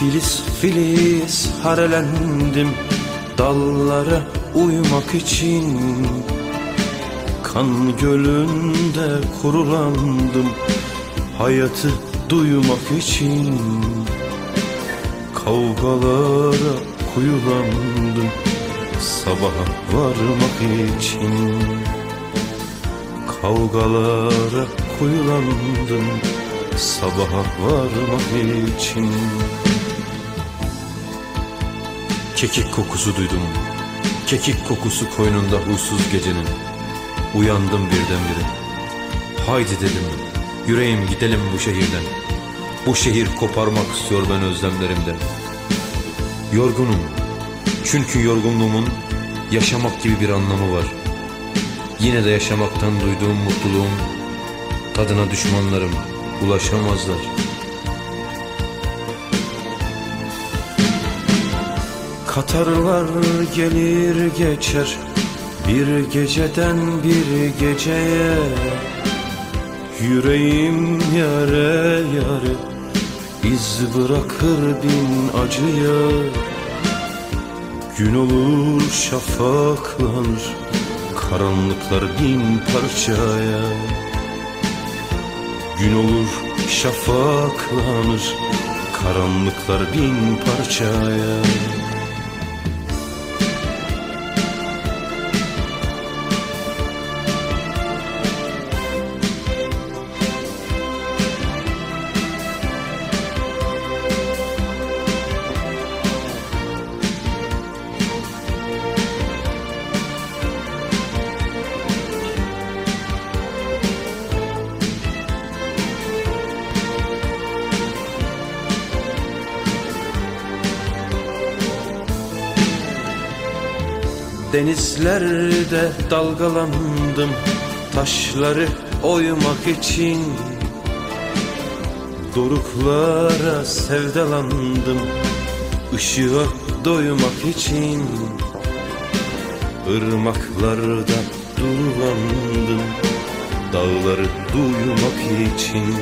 Filiz filiz harelendim dallara uymak için. Kan gölünde kurulandım hayatı duymak için. Kavgalara kuyulandım sabaha varmak için. Kavgalara kuyulandım sabaha varmak için. Kekik kokusu duydum, kekik kokusu koynunda huysuz gecenin. Uyandım birdenbire, haydi dedim, yüreğim gidelim bu şehirden. Bu şehir koparmak istiyor ben özlemlerimden. Yorgunum, çünkü yorgunluğumun yaşamak gibi bir anlamı var. Yine de yaşamaktan duyduğum mutluluğun tadına düşmanlarım ulaşamazlar. Katarlar gelir geçer bir geceden bir geceye. Yüreğim yare yare iz bırakır bin acıya. Gün olur şafaklanır karanlıklar bin parçaya. Gün olur şafaklanır karanlıklar bin parçaya. Denizlerde dalgalandım taşları oymak için. Doruklara sevdalandım ışığa doymak için. Irmaklarda durulandım dağları duymak için.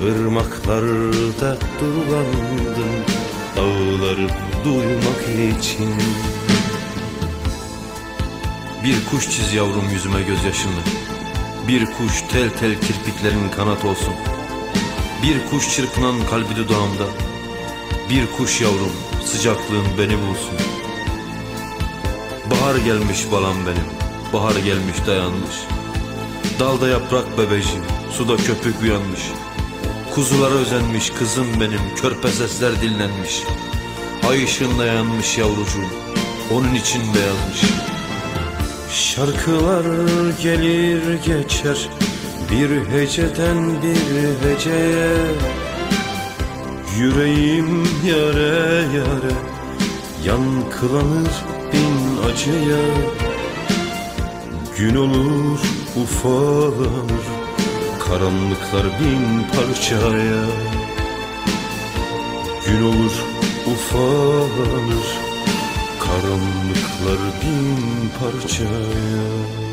Irmaklarda durulandım dağları duymak için. Bir kuş çiz yavrum yüzüme gözyaşınla. Bir kuş tel tel kirpiklerin kanat olsun. Bir kuş çırpınan kalbi dudağımda. Bir kuş yavrum sıcaklığın beni bulsun. Bahar gelmiş balam benim, bahar gelmiş dayanmış. Dalda yaprak bebeciğim, suda köpük uyanmış. Kuzulara özenmiş kızım benim, körpe sesler dinlenmiş. Ay ışığında yanmış yavrucuğum, onun için beyazmış. Şarkılar gelir geçer bir heceden bir heceye. Yüreğim yare yare yankılanır bin acıya. Gün olur ufalanır karanlıklar bin parçaya. Gün olur ufalanır karanlıklar bin parçaya.